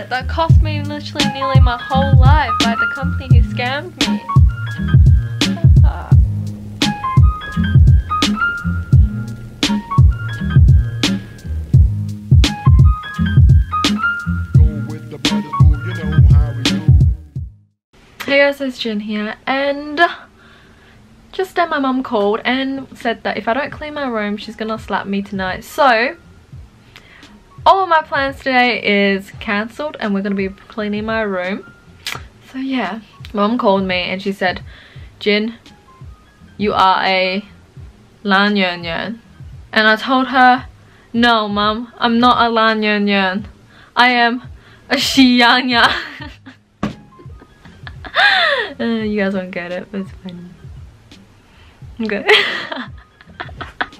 singlet that cost me literally nearly my whole life by the company who scammed me. Hey guys, it's Jen here, and just then my mum called and said that if I don't clean my room, she's gonna slap me tonight. So all of my plans today is cancelled and we're gonna be cleaning my room. So yeah, mum called me and she said, Jin, you are a lan yun yun. And I told her, no mum, I'm not a lan yun yun. I am a shi yang yang. You guys won't get it, but it's fine. Okay.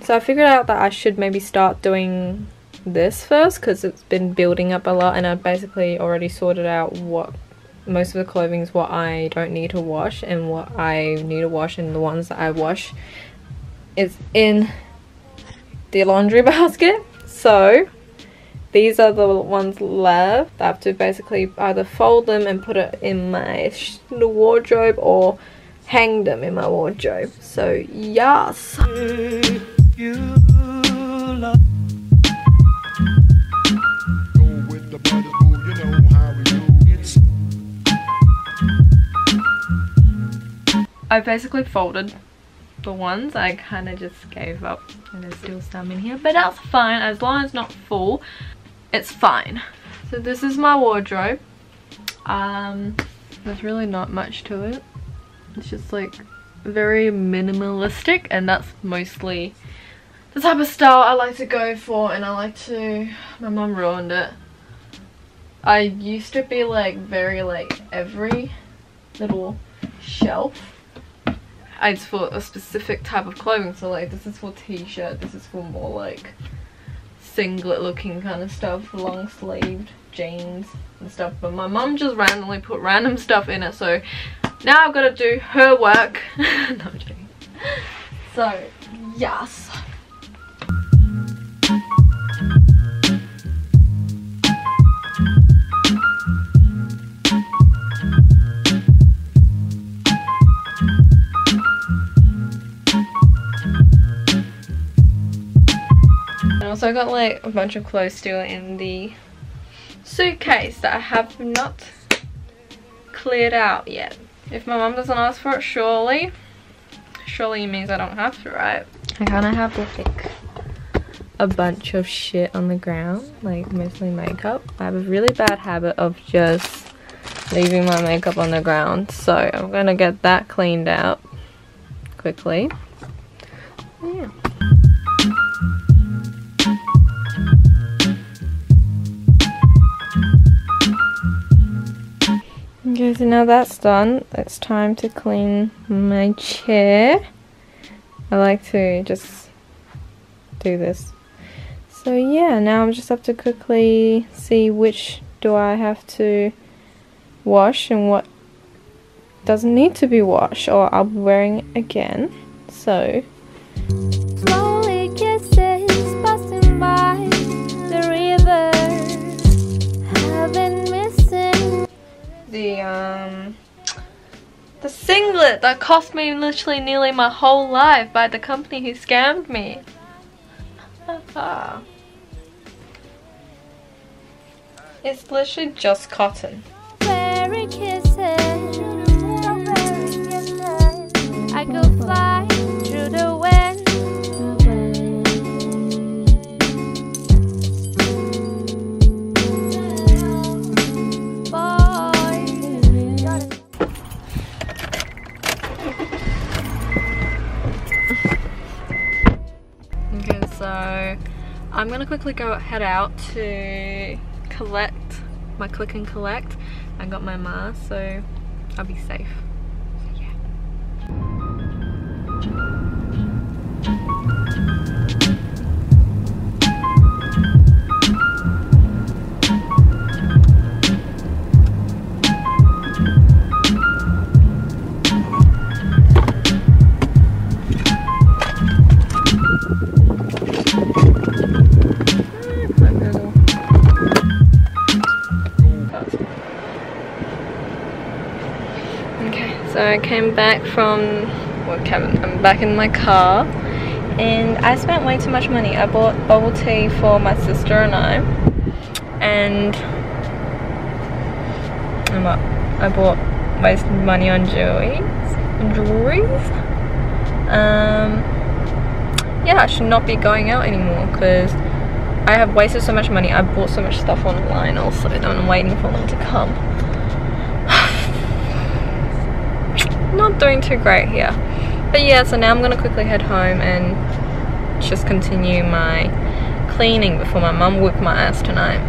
So I figured out that I should maybe start doing this first because it's been building up a lot, and I basically already sorted out what most of the clothing is what I don't need to wash and what I need to wash, and the ones that I wash is in the laundry basket. So these are the ones left. I have to basically either fold them and put it in my wardrobe or hang them in my wardrobe. So yes. I basically folded the ones. I kind of just gave up, and there's still some in here, but that's fine as long as it's not full. It's fine. So this is my wardrobe. There's really not much to it. It's just like very minimalistic, and that's mostly the type of style I like to go for. And I like to, my mum ruined it. I used to be like very like every little shelf it's for a specific type of clothing. So like this is for t-shirt, this is for more like singlet looking kind of stuff, long sleeved jeans and stuff, but my mum just randomly put random stuff in it, so now I've got to do her work. No, I'm joking. So yes. Also got like a bunch of clothes still in the suitcase that I have not cleared out yet. If my mum doesn't ask for it, surely it means I don't have to, right? I kind of have like a bunch of shit on the ground, like mostly makeup. I have a really bad habit of just leaving my makeup on the ground, so I'm gonna get that cleaned out quickly. Yeah. Okay, so now that's done, it's time to clean my chair. I like to just do this. So yeah, now I just have to quickly see which do I have to wash and what doesn't need to be washed, or I'll be wearing it again. So slowly kisses passing by the river, have been missing the singlet that cost me literally nearly my whole life by the company who scammed me. It's literally just cotton. I go fly through the wind. Okay, so I'm gonna quickly head out to collect my click and collect. I got my mask, so I'll be safe. So yeah. I came back from, I'm back in my car, and I spent way too much money. I bought bubble tea for my sister and and I bought wasted money on jewelries. Yeah, I should not be going out anymore because I have wasted so much money. I bought so much stuff online also, and I'm waiting for them to come. Not doing too great here. But yeah, so now I'm gonna quickly head home and just continue my cleaning before my mum whipped my ass tonight.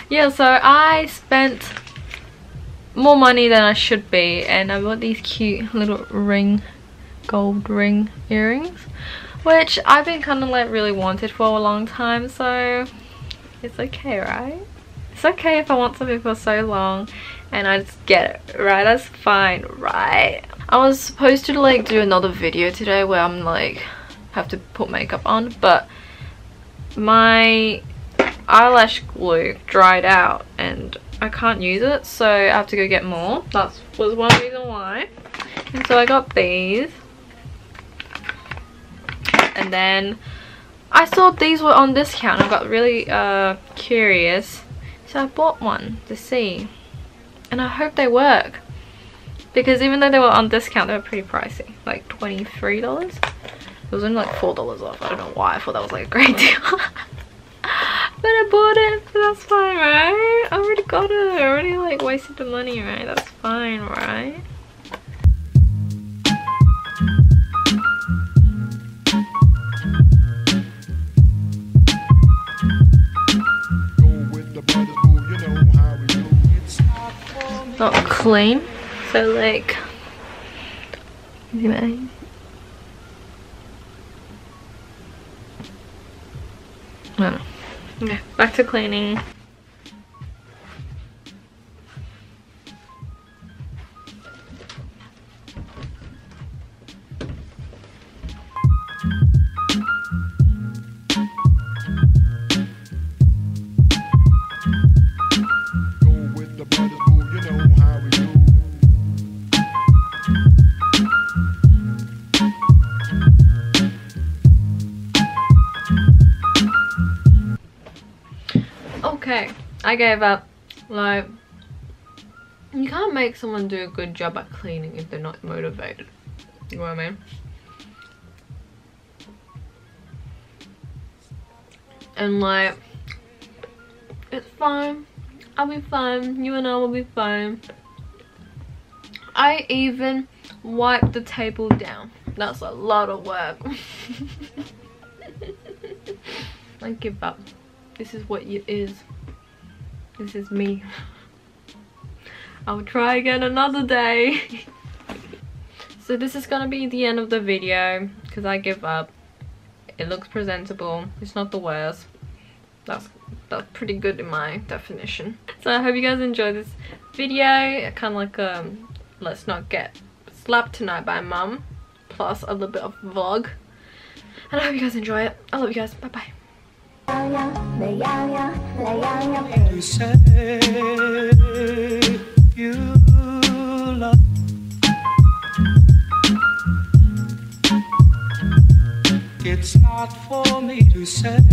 Yeah, so I spent more money than I should be, and I bought these cute little gold ring earrings, which I've been kind of like really wanted for a long time, so it's okay, right? It's okay if I want something for so long and I just get it, right? That's fine, right? I was supposed to like do another video today where I'm like have to put makeup on, but my eyelash glue dried out and I can't use it, so I have to go get more. That was one reason why. And so I got these, and then I saw these were on discount. I got really curious, so I bought one to see, and I hope they work, because even though they were on discount, they were pretty pricey, like $23. It was only like $4 off. I don't know why I thought that was like a great deal. But I bought it, so that's fine, right? I already got it. I already like wasted the money, right? That's fine, right? Not clean, so like, you know. I don't know. Okay, back to cleaning. Okay, I gave up. Like, you can't make someone do a good job at cleaning if they're not motivated. You know what I mean? And like, it's fine. I'll be fine. You and I will be fine. I even wiped the table down. That's a lot of work. I give up. This is what it is. This is me. I'll try again another day. So this is gonna be the end of the video because I give up. It looks presentable. It's not the worst. That's pretty good in my definition. So I hope you guys enjoyed this video. Kind of like let's not get slapped tonight by mum, plus a little bit of vlog. And I hope you guys enjoy it. I love you guys. Bye bye. You say you love. It's not for me to say.